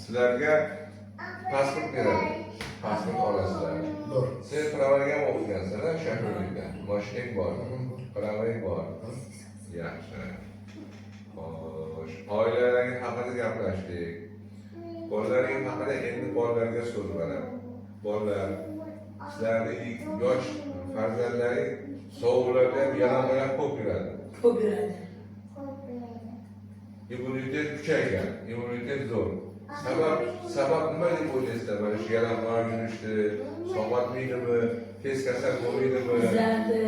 sizlarga pasport beradi. Pasport olasizlar. Siz pravarga ham o'qigansizlar, shahrinlikda. Moshinang bor. Pravang bor. Yaxshi. Xo'sh, oilalaring haqida gaplashdik. Bolalaring haqida endi bolalarga so'z beraman. Bolalar, sizlarning yosh farzandlaring sovuqlarda yalangoyoq ko'p yuradi. Ko'p yuradi. İmmunitet kuchaygan, immunitet zo'r. Sabab nima deb o'ylaysizlar? Mana shu yalangoyoq yurishdi, sog'atmaydimi, tez kasal bo'lmaydimi? Bizlarda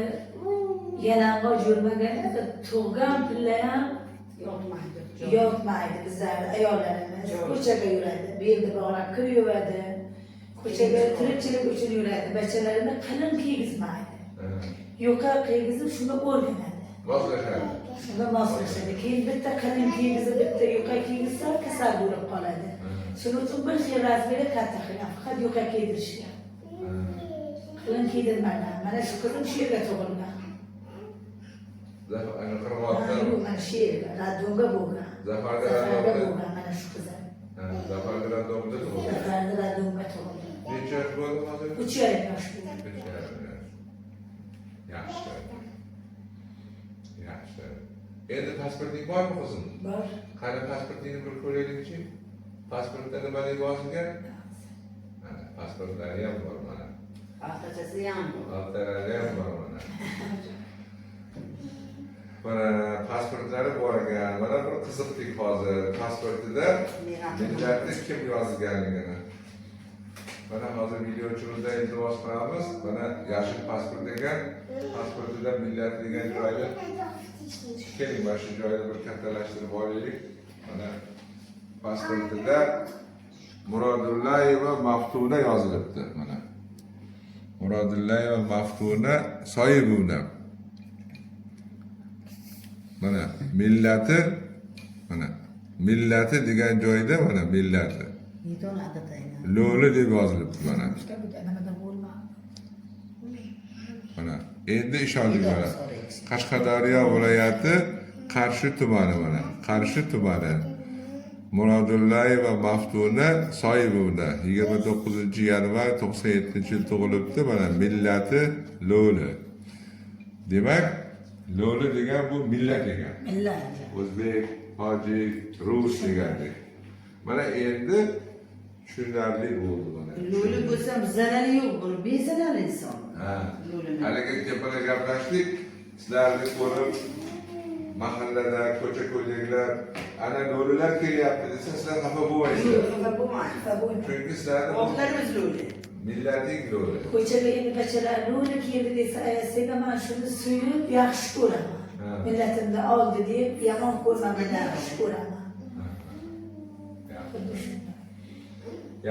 yalang'och yurmaganida tug'gan pilla ham yotmaydi bizlarda ayollarimiz. Ko'chaga yuradi, belni bog'lab kiraveradi. Ko'chaga tirikchilik uchun yuradi. Bachalarini qalin kiygizmaydi. Yo'qa kiygizib shuni o'rganadi. Moslashadi. Shunga moslashadi. Keyin bitta qalin kiygizib, bitta yo'qa kiygizsa kasal bo'lib qoladi. Shuning uchun bir xil razmeri katta qilgan, faqat yo'qa kiydirishgan. Qalin kiydirmagan. Mana shu qizim shu yerga tug'ilgan. Mana shu yerga, Radonga bo'lgan. Zafarda bo'lgan mana shu qizim. Zafarda Radonga tug'ilgan. Zafarda Radonga tug'ilgan. Necha yosh bo'ldi hozir? 3 yarim yosh bo'ldi. Yaxshi. Yaxshi. Endi pasporting bormi qizim? Bor. Qani pasportingni bir ko'raylikchi. Pasportda nima deb yozilgan? Mana pasportlari ham bor mana. Ortachasi ham bor. Ortalari ham bor mana. Mana pasportlari bor ekan. Mana bir qiziqdik hozir. Pasportida millatni kim yozganligini. Mana hozir videochimizda iltimos qilamiz. Mana yashil pasport ekan. Pasportida millat degan joyni keling, mana shu joyni bir kattalashtirib olaylik. Mana pasportida Murodullayeva Maftuna yozilibdi mana. Murodullayeva Maftuna Soyibovna. Mana millati degan joyda mana millati. Lo'li deb yozilibdi mana. Mana endi ishondik mana. Qashqadaryo viloyati Qarshi tumani mana. Qarshi tumani. Murodullayeva Maftuna Soyibovna 29-yanvar 97-yil tug'ilibdi mana. Millati Lo'li. Demak, Lo'li degan bu millat ekan. Millat. O'zbek, tojik, rus degandek. Mana endi tushunarli bo'ldi mana. Lo'li bo'lsa zarari yo'q, bu bezararli inson. Ha. Haligi tepaga gaplashdik. Sizlarni ko'rib mahallada, ko'cha-ko'ylaklar ana lo'lilar kelyapti desa, sizlar xafa bo'lmaysizlar. Xafa bo'lmaydi. Chunki sizlarni Oqlarimiz lo'li. millating lo'li. Ko'chaga endi bachalar lo'li keldi desa, ayasiga men shuni suyib yaxshi ko'raman. Millatimda oldi deb yomon ko'rmaman, yaxshi ko'raman.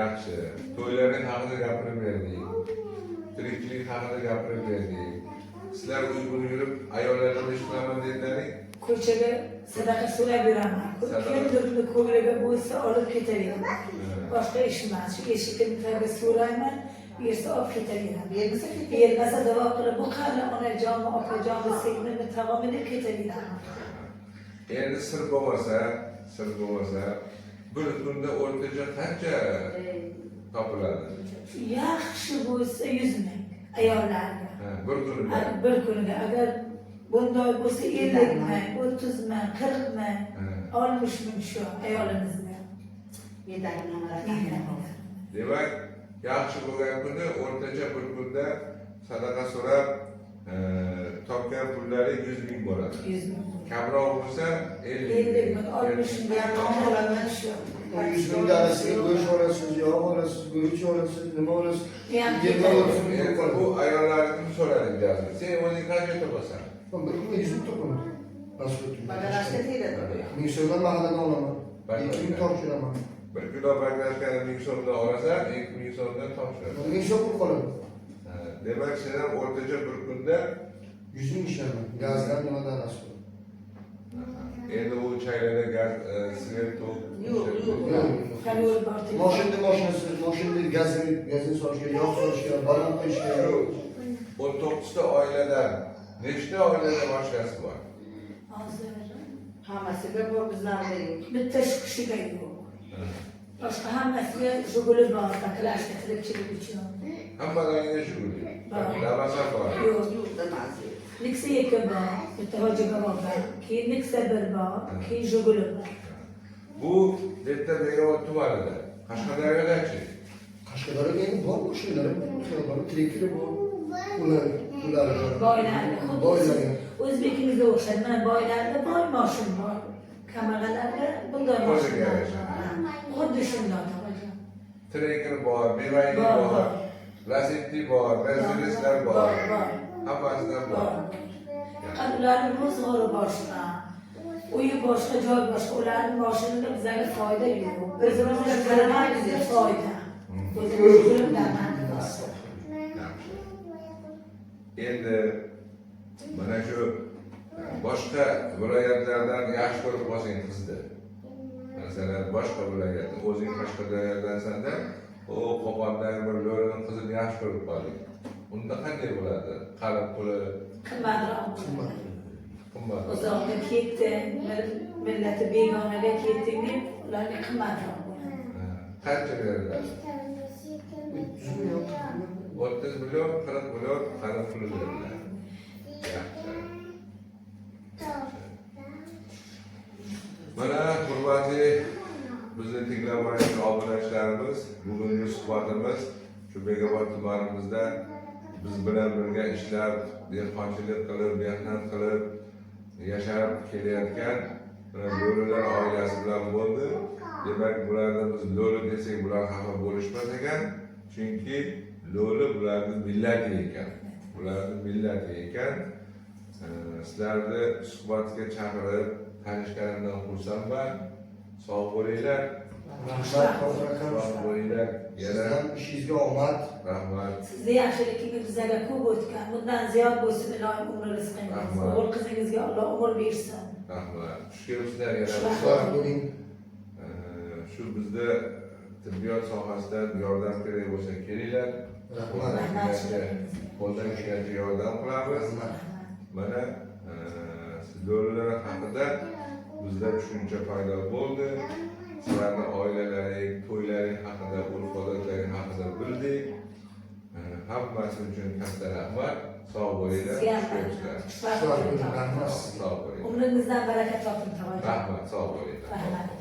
Yaxshi. To'ylarning haqida gapirib berdik. Tirikchilik haqida gapirib berdik. Sizlar uyg'un yurib, ayollardan ish qilaman dedilaring. Ko'chaga sadaqa so'rab yuraman. Kimdirni ko'ngliga bo'lsa olib ketaveraman. Boshqa ish emas. Shu eshikni tagiga so'rayman, bersa olib ketaveraman. Bermasa davo qilib, bu qani onajonmi, opajonmi, singlimi, tag'omini ketaveraman. Endi sir bo'lmasa, bir kunda o'rtacha qancha topiladi? Yaxshi bo'lsa 100 ming ayollarga. Bir kunda. Bir kuniga agar bunday bo'lsa 50 ming, 30 ming, 40 ming, 60 ming shu ayolimizni. Demak, yaxshi bo'lgan kuni o'rtacha bir kunda sadaqa so'rab topgan pullari 100 ming bo'ladi. 100 ming. Kamroq bo'lsa 50 ming, 60 ming bo'ladi shu. 100 ming darasiga go'sht olasiz, yog' olasiz, guruch olasiz, nima olasiz? Bu ayollarni so'radik dersin. Sen o'zing qancha to'lasan? Ben bir kunda 100 ming topladım. Nasıl ötüm? Bagalashda tegadi. Ming so'mdan mahalladan olaman. 2 ming topshiraman. Bir kilo baklashkani 1000 so'mdan olasan, 2000 so'mdan topshirasan. 1000 so'm pul qoladi. Demak, sen ham o'rtacha bir kunda 100 ming ishlaman. Gazdan nimadan nasıl? endi u chaylarda gaz, svet to'q. Yo'q. Mashinada gazini solishga, yog' solishga, balon qo'yishga. 19 ta oiladan nechta oilada mashinasi bor? Hozir Hammasiga bor, bizlarda yo'q. bitta shu kishiga yo'q. Boshqa hammasiga shug'uli bor, baklashga tirikchilik uchun. Hammalariga shug'uli. Lavasa bor. Yo'q. Yo'qda mazir. Niksa ikki bor, bitta hoji bobo bor, keyin niksa bir bor, keyin shug'uli bor. Bu Bitta Begobod tumanida. Qashqadaryodachi. Qashqadaryoda endi bor mashinalar, bor, trekeri bor. Ular Boylarni, xuddi boylarga. O'zbekimizga o'xshaydi. Mana boylarda boy moshin bor. Kambag'allarda bunday moshin bor. Xuddi shunday hoji. Trekker bor, Bivayli Bor, bor, bor. Lacetti bor, Mercedeslar bor. Bor. Hammasidan bor. Ularning ro'zg'ori boshqa. Uyi boshqa, joy boshqa. Ularning moshinida bizga foyda yo'q. Biz o'zimiz qaramaymiz, foyda. O'zimiz bilan Endi mana shu boshqa viloyatlardan yaxshi ko'rib qolsang qizni. Masalan, boshqa viloyatda o'zing Qashqadaryodansanda, u Qo'qondagi bir lo'lining qizini yaxshi ko'rib qolding. Unda qanday bo'ladi? Qarab puli qimmatroq. qimmat. Uzoqqa ketdi, millati begonaga ketding deb ularga qimmatroq bo'ladi. Qancha beriladi? 30 million, 40 million qarab puli beriladi. Yaxshi. Mana hurmatli bizni tinglab borayotgan obunachilarimiz, bugungi suhbatimiz shu Begobod tumanimizda biz bilan birga ishlab, dehqonchilik qilib, mehnat qilib yashab kelayotgan lo'lilar oilasi bilan bo'ldi. Demak, bularni biz lo'li desak, bular xafa bo'lishmas ekan, chunki lo'li bularning millati ekan. Bularning millati ekan. Sizlarni suhbatga chaqirib, tanishganimdan xursandman. Sog' bo'linglar. Sog' bo'linglar. Yana ishingizga omad. rahmat. Sizni yaxshiligingiz bizga ko'p o'tgan. Bundan ziyod bo'lsin, ilohim umr rizqingiz. O'g'il qizingizga Alloh umr bersin. Rahmat. Xush kelibsizlar yana. Sog' bo'ling. Shu bizda tibbiyot sohasidan yordam kerak bo'lsa kelinglar. Qo'ldan kelgancha yordam qilamiz. Mana siz lo'lilar haqida bizda tushuncha paydo bo'ldi. Sizlarning oilalaring, to'ylaring haqida, urf-odatlaring haqida bildik. Hammasi uchun katta rahmat. Sog' bo'linglar. Sog' bo'ling. Sog' bo'ling. Umringizdan baraka toping. Rahmat, sog' bo'linglar. Rahmat.